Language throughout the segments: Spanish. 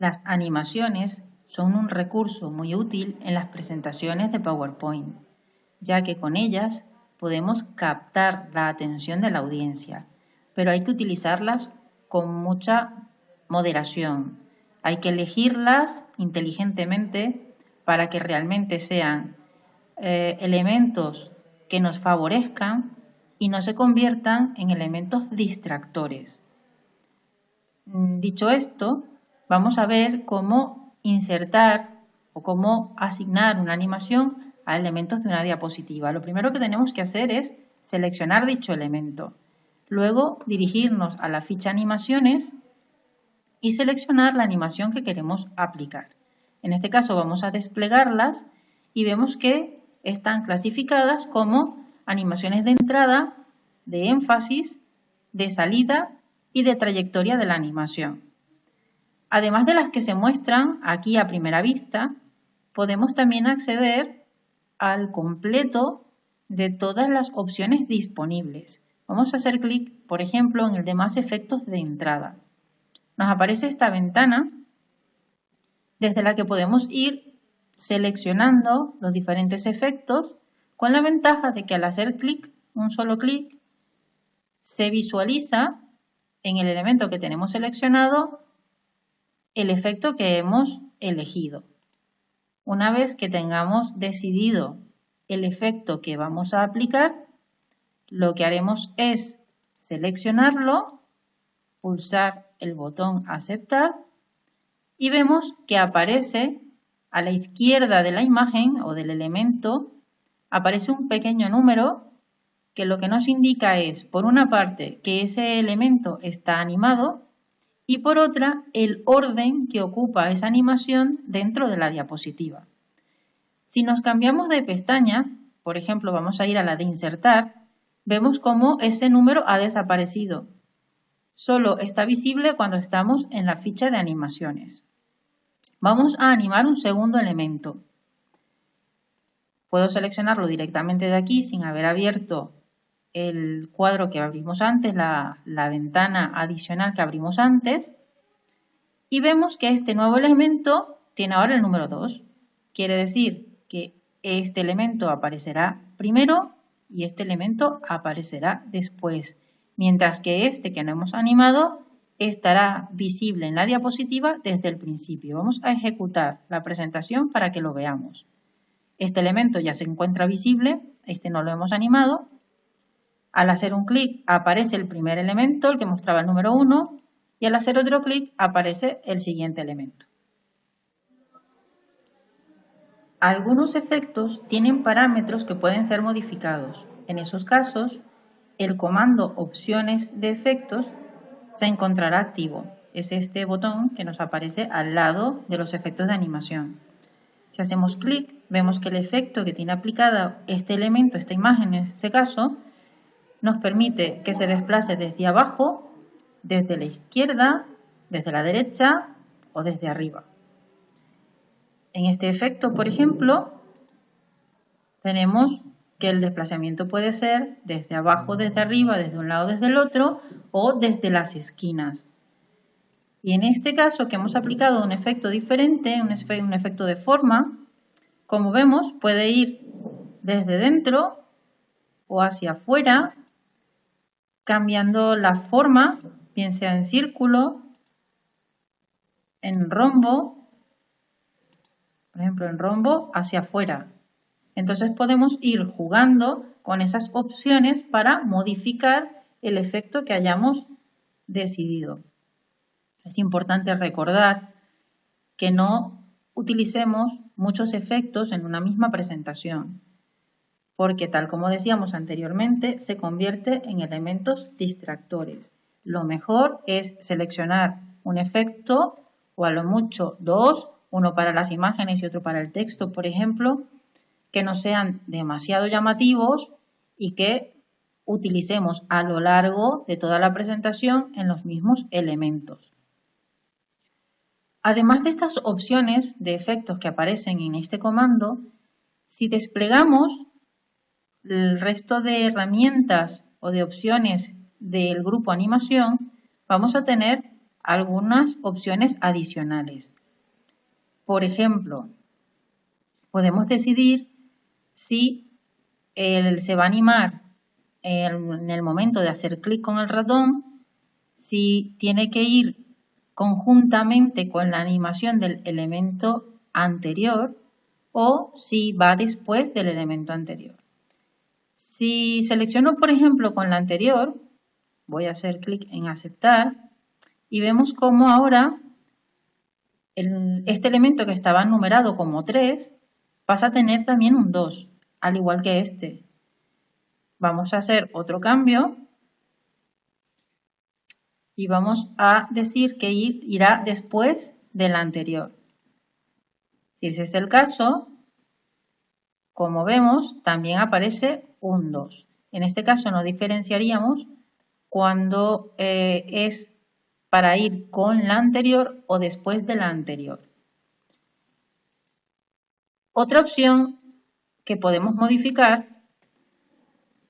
Las animaciones son un recurso muy útil en las presentaciones de PowerPoint, ya que con ellas podemos captar la atención de la audiencia, pero hay que utilizarlas con mucha moderación. Hay que elegirlas inteligentemente para que realmente sean elementos que nos favorezcan y no se conviertan en elementos distractores. Dicho esto, vamos a ver cómo insertar o cómo asignar una animación a elementos de una diapositiva. Lo primero que tenemos que hacer es seleccionar dicho elemento. Luego dirigirnos a la ficha animaciones y seleccionar la animación que queremos aplicar. En este caso vamos a desplegarlas y vemos que están clasificadas como animaciones de entrada, de énfasis, de salida y de trayectoria de la animación. Además de las que se muestran aquí a primera vista, podemos también acceder al completo de todas las opciones disponibles. Vamos a hacer clic, por ejemplo, en el de más efectos de entrada. Nos aparece esta ventana desde la que podemos ir seleccionando los diferentes efectos con la ventaja de que al hacer clic, un solo clic, se visualiza en el elemento que tenemos seleccionado el efecto que hemos elegido. Una vez que tengamos decidido el efecto que vamos a aplicar, lo que haremos es seleccionarlo, pulsar el botón aceptar y vemos que aparece a la izquierda de la imagen o del elemento, aparece un pequeño número que lo que nos indica es, por una parte, que ese elemento está animado y por otra, el orden que ocupa esa animación dentro de la diapositiva. Si nos cambiamos de pestaña, por ejemplo, vamos a ir a la de insertar, vemos cómo ese número ha desaparecido. Solo está visible cuando estamos en la ficha de animaciones. Vamos a animar un segundo elemento. Puedo seleccionarlo directamente de aquí sin haber abierto el cuadro que abrimos antes, la ventana adicional que abrimos antes, y vemos que este nuevo elemento tiene ahora el número 2. Quiere decir que este elemento aparecerá primero y este elemento aparecerá después, mientras que este que no hemos animado estará visible en la diapositiva desde el principio. Vamos a ejecutar la presentación para que lo veamos. Este elemento ya se encuentra visible, este no lo hemos animado. Al hacer un clic aparece el primer elemento, el que mostraba el número 1, y al hacer otro clic aparece el siguiente elemento. Algunos efectos tienen parámetros que pueden ser modificados. En esos casos, el comando opciones de efectos se encontrará activo. Es este botón que nos aparece al lado de los efectos de animación. Si hacemos clic, vemos que el efecto que tiene aplicado este elemento, esta imagen en este caso, nos permite que se desplace desde abajo, desde la izquierda, desde la derecha o desde arriba. En este efecto, por ejemplo, tenemos que el desplazamiento puede ser desde abajo, desde arriba, desde un lado, desde el otro o desde las esquinas. Y en este caso que hemos aplicado un efecto diferente, un efecto de forma, como vemos puede ir desde dentro o hacia afuera, cambiando la forma, bien sea en círculo, en rombo, por ejemplo en rombo hacia afuera. Entonces podemos ir jugando con esas opciones para modificar el efecto que hayamos decidido. Es importante recordar que no utilicemos muchos efectos en una misma presentación, porque tal como decíamos anteriormente, se convierte en elementos distractores. Lo mejor es seleccionar un efecto o a lo mucho 2, uno para las imágenes y otro para el texto, por ejemplo, que no sean demasiado llamativos y que utilicemos a lo largo de toda la presentación en los mismos elementos. Además de estas opciones de efectos que aparecen en este comando, si desplegamos el resto de herramientas o de opciones del grupo animación, vamos a tener algunas opciones adicionales. Por ejemplo, podemos decidir si se va a animar en el momento de hacer clic con el ratón, si tiene que ir conjuntamente con la animación del elemento anterior o si va después del elemento anterior. Si selecciono, por ejemplo, con la anterior, voy a hacer clic en aceptar y vemos cómo ahora este elemento que estaba numerado como 3 pasa a tener también un 2, al igual que este. Vamos a hacer otro cambio y vamos a decir que irá después del anterior. Si ese es el caso, como vemos, también aparece un 2. En este caso no diferenciaríamos cuando es para ir con la anterior o después de la anterior. Otra opción que podemos modificar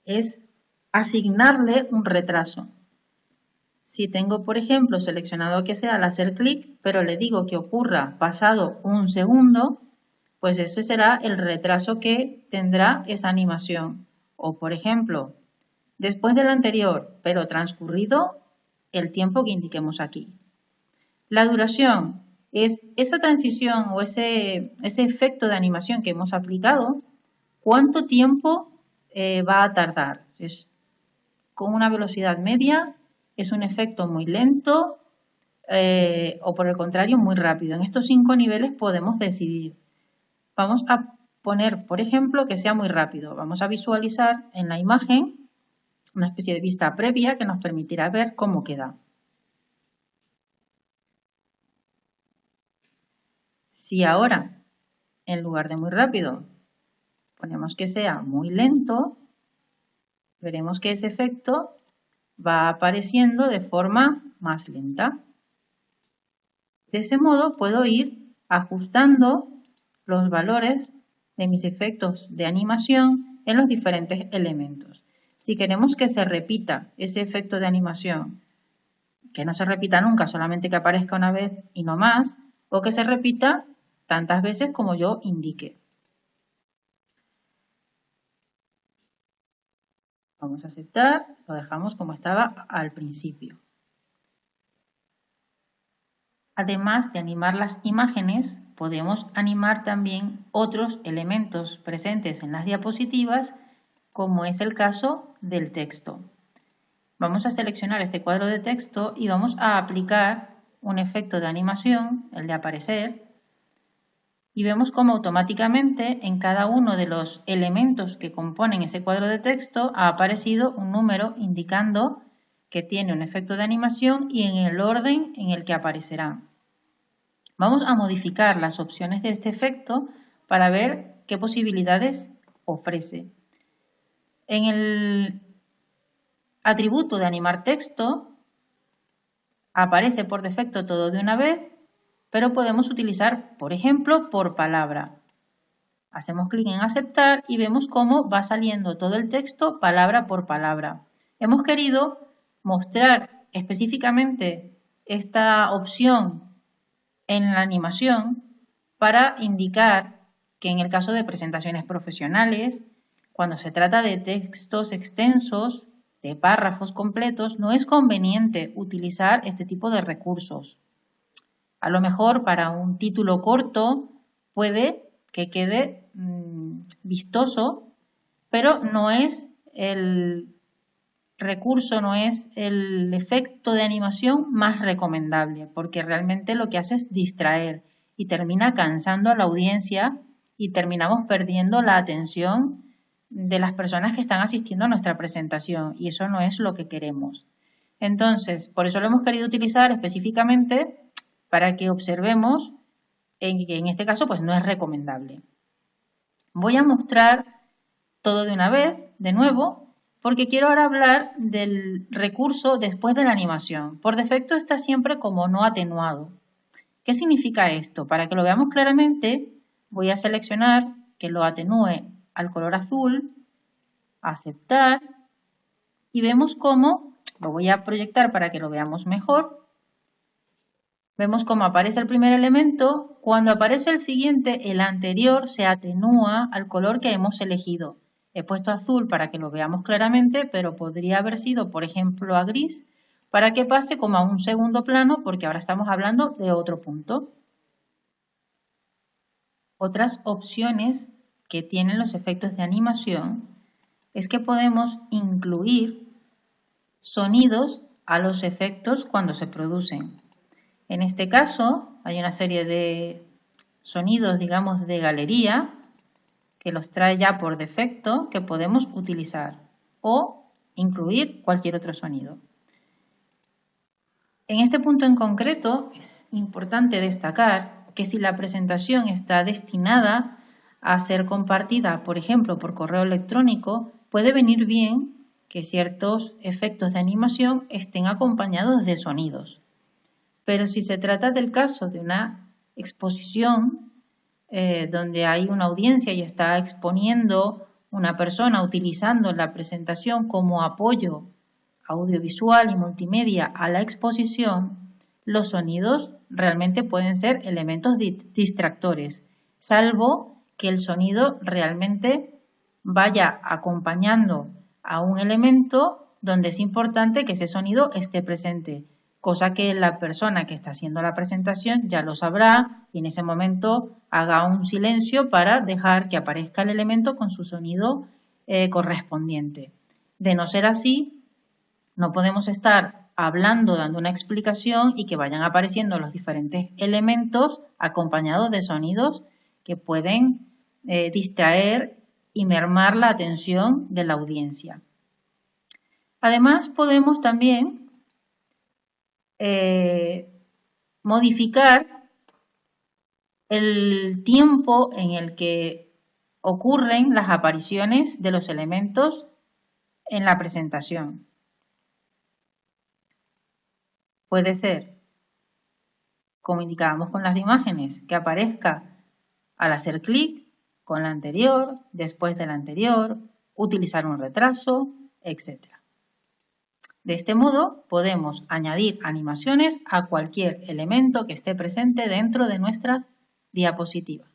es asignarle un retraso. Si tengo, por ejemplo, seleccionado que sea al hacer clic, pero le digo que ocurra pasado un segundo, pues ese será el retraso que tendrá esa animación. O, por ejemplo, después del anterior, pero transcurrido el tiempo que indiquemos aquí. La duración es esa transición o ese efecto de animación que hemos aplicado, cuánto tiempo va a tardar. Es con una velocidad media, es un efecto muy lento o por el contrario muy rápido. En estos 5 niveles podemos decidir. Vamos a poner, por ejemplo, que sea muy rápido. Vamos a visualizar en la imagen una especie de vista previa que nos permitirá ver cómo queda. Si ahora, en lugar de muy rápido, ponemos que sea muy lento, veremos que ese efecto va apareciendo de forma más lenta. De ese modo puedo ir ajustando los valores de mis efectos de animación en los diferentes elementos. Si queremos que se repita ese efecto de animación, que no se repita nunca, solamente que aparezca una vez y no más, o que se repita tantas veces como yo indique. Vamos a aceptar, lo dejamos como estaba al principio. Además de animar las imágenes, podemos animar también otros elementos presentes en las diapositivas, como es el caso del texto. Vamos a seleccionar este cuadro de texto y vamos a aplicar un efecto de animación, el de aparecer, y vemos cómo automáticamente en cada uno de los elementos que componen ese cuadro de texto ha aparecido un número indicando que tiene un efecto de animación y en el orden en el que aparecerá. Vamos a modificar las opciones de este efecto para ver qué posibilidades ofrece. En el atributo de animar texto aparece por defecto todo de una vez, pero podemos utilizar, por ejemplo, por palabra. Hacemos clic en aceptar y vemos cómo va saliendo todo el texto palabra por palabra. Hemos querido mostrar específicamente esta opción en la animación para indicar que en el caso de presentaciones profesionales, cuando se trata de textos extensos, de párrafos completos, no es conveniente utilizar este tipo de recursos. A lo mejor para un título corto puede que quede vistoso, pero no es el recurso, no es el efecto de animación más recomendable, porque realmente lo que hace es distraer y termina cansando a la audiencia y terminamos perdiendo la atención de las personas que están asistiendo a nuestra presentación y eso no es lo que queremos. Entonces, por eso lo hemos querido utilizar específicamente para que observemos que en este caso pues no es recomendable. Voy a mostrar todo de una vez, de nuevo, porque quiero ahora hablar del recurso después de la animación. Por defecto está siempre como no atenuado. ¿Qué significa esto? Para que lo veamos claramente, voy a seleccionar que lo atenúe al color azul, aceptar, y vemos cómo, lo voy a proyectar para que lo veamos mejor, Vemos cómo aparece el primer elemento. Cuando aparece el siguiente, el anterior se atenúa al color que hemos elegido. He puesto azul para que lo veamos claramente, pero podría haber sido, por ejemplo, a gris, para que pase como a un segundo plano, porque ahora estamos hablando de otro punto. Otras opciones que tienen los efectos de animación es que podemos incluir sonidos a los efectos cuando se producen. En este caso hay una serie de sonidos, digamos, de galería que los trae ya por defecto que podemos utilizar o incluir cualquier otro sonido. En este punto en concreto es importante destacar que si la presentación está destinada a ser compartida, por ejemplo, por correo electrónico, puede venir bien que ciertos efectos de animación estén acompañados de sonidos. Pero si se trata del caso de una exposición donde hay una audiencia y está exponiendo una persona utilizando la presentación como apoyo audiovisual y multimedia a la exposición, los sonidos realmente pueden ser elementos distractores, salvo que el sonido realmente vaya acompañando a un elemento donde es importante que ese sonido esté presente, cosa que la persona que está haciendo la presentación ya lo sabrá y en ese momento haga un silencio para dejar que aparezca el elemento con su sonido correspondiente. De no ser así, no podemos estar hablando, dando una explicación y que vayan apareciendo los diferentes elementos acompañados de sonidos que pueden distraer y mermar la atención de la audiencia. Además, podemos también modificar el tiempo en el que ocurren las apariciones de los elementos en la presentación. Puede ser, como indicábamos con las imágenes, que aparezca al hacer clic, con la anterior, después de la anterior, utilizar un retraso, etc. De este modo, podemos añadir animaciones a cualquier elemento que esté presente dentro de nuestra diapositiva.